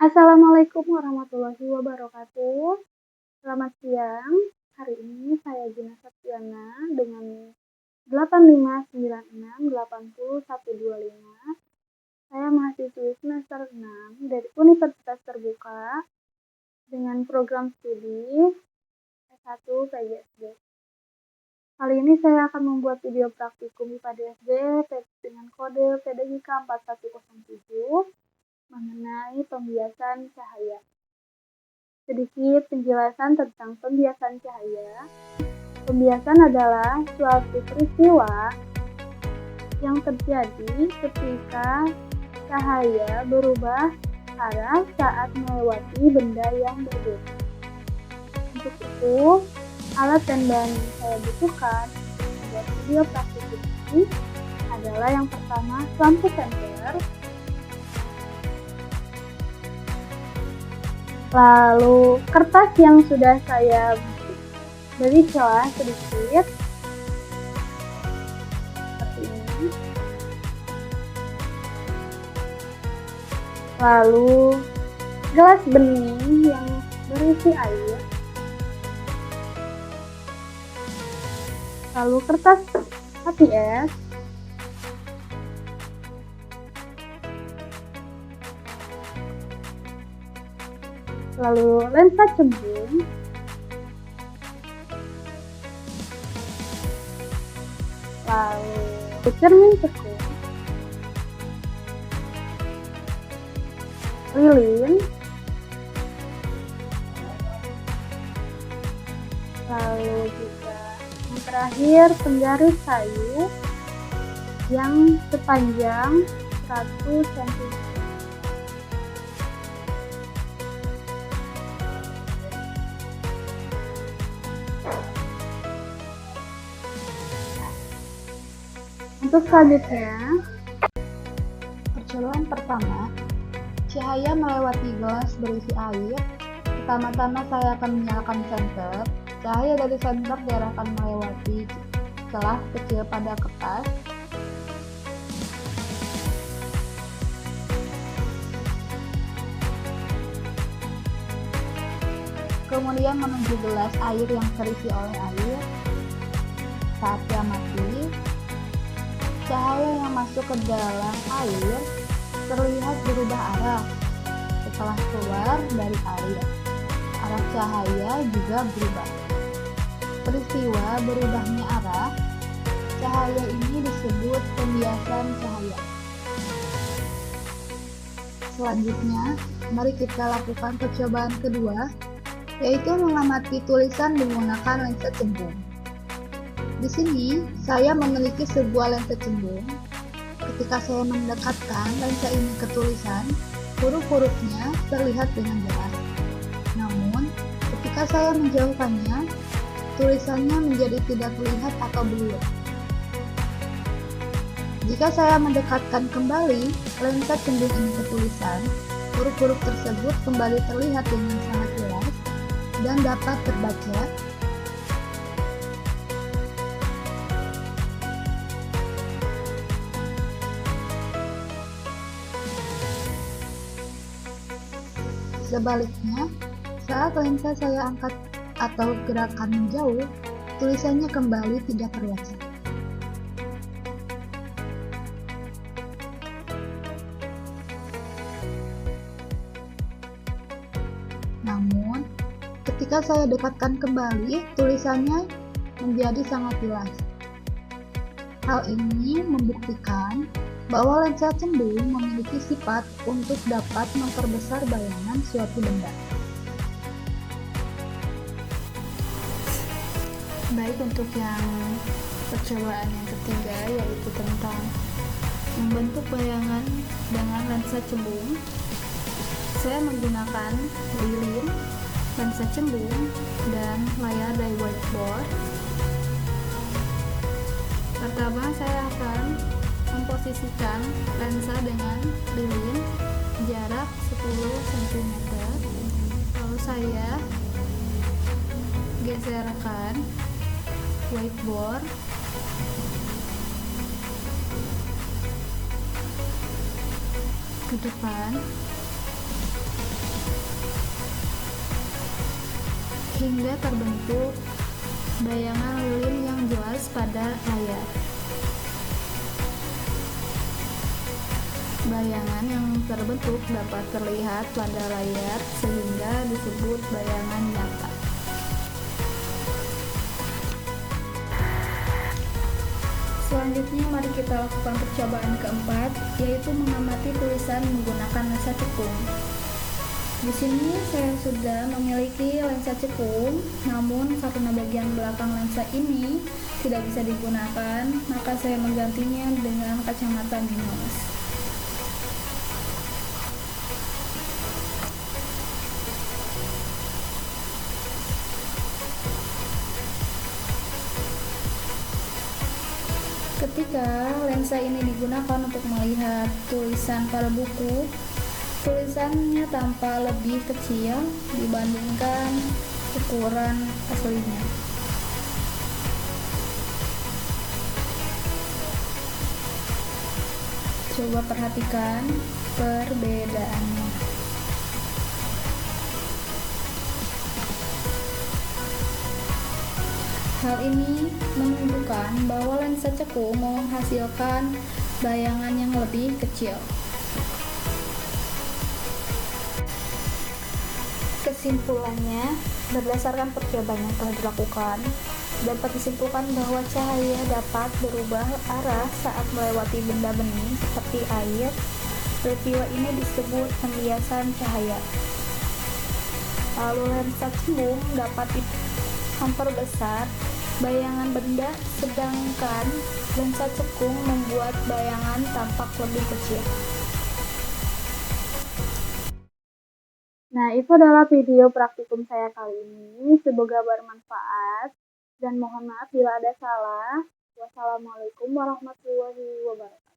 Assalamualaikum warahmatullahi wabarakatuh. Selamat siang. Hari ini saya Gina Septiana dengan 8596802125. Saya mahasiswi semester 6 dari Universitas Terbuka dengan program studi S1 PGSD. Kali ini saya akan membuat video praktikum IPA DSD dengan kode pedagika 4107 mengenai pembiasan cahaya. Sedikit penjelasan tentang pembiasan cahaya. Pembiasan adalah suatu peristiwa yang terjadi ketika cahaya berubah arah saat melewati benda yang berbeda. Untuk itu, alat dan bahan yang saya butuhkan untuk membuat video praktikum ini adalah yang pertama lampu senter, lalu kertas yang sudah saya beri celah sedikit seperti ini, lalu gelas bening yang berisi air, lalu kertas HPS, lalu lensa cembung, lalu cermin cekung, lilin, lalu juga yang terakhir penggaris kayu yang sepanjang 100 cm. Untuk selanjutnya, percobaan pertama, cahaya melewati gelas berisi air. Pertama-tama saya akan menyalakan senter. Cahaya dari senter diarahkan melewati celah kecil pada kertas. Kemudian menuju gelas air yang terisi oleh air. Saat diamati, cahaya yang masuk ke dalam air terlihat berubah arah. Setelah keluar dari air, arah cahaya juga berubah. Peristiwa berubahnya arah cahaya ini disebut pembiasan cahaya. Selanjutnya, mari kita lakukan percobaan kedua, yaitu mengamati tulisan menggunakan lensa cembung. Di sini, saya memiliki sebuah lensa cembung. Ketika saya mendekatkan lensa ini ke tulisan, huruf-hurufnya terlihat dengan jelas. Namun, ketika saya menjauhkannya, tulisannya menjadi tidak terlihat atau blur. Jika saya mendekatkan kembali lensa cembung ini ke tulisan, huruf-huruf tersebut kembali terlihat dengan sangat jelas dan dapat terbaca. Sebaliknya, saat lensa saya angkat atau gerakan menjauh, tulisannya kembali tidak terlihat. Namun, ketika saya dekatkan kembali, tulisannya menjadi sangat jelas. Hal ini membuktikan bahwa lensa cembung memiliki sifat untuk dapat memperbesar bayangan suatu benda. Baik, untuk yang percobaan yang ketiga, yaitu tentang membentuk bayangan dengan lensa cembung. Saya menggunakan lilin, lensa cembung, dan layar dari whiteboard. Pertama, saya akan memposisikan lensa dengan lilin jarak 10 cm. Lalu saya geserkan whiteboard ke depan. hingga terbentuk bayangan lilin yang jelas pada layar. Bayangan yang terbentuk dapat terlihat pada layar sehingga disebut bayangan nyata. Selanjutnya mari kita lakukan percobaan keempat, yaitu mengamati tulisan menggunakan lensa cekung. Di sini saya sudah memiliki lensa cekung, namun karena bagian belakang lensa ini tidak bisa digunakan, maka saya menggantinya dengan kacamata minus. Ketika lensa ini digunakan untuk melihat tulisan pada buku, tulisannya tampak lebih kecil dibandingkan ukuran aslinya. Coba perhatikan perbedaannya. Hal ini menunjukkan bahwa lensa cekung menghasilkan bayangan yang lebih kecil. Kesimpulannya, berdasarkan percobaan yang telah dilakukan, dapat disimpulkan bahwa cahaya dapat berubah arah saat melewati benda bening seperti air. Peristiwa ini disebut pembiasan cahaya. Lalu lensa cekung dapat memperbesar bayangan benda, sedangkan lensa cekung membuat bayangan tampak lebih kecil. Nah, itu adalah video praktikum saya kali ini. Semoga bermanfaat dan mohon maaf bila ada salah. Wassalamualaikum warahmatullahi wabarakatuh.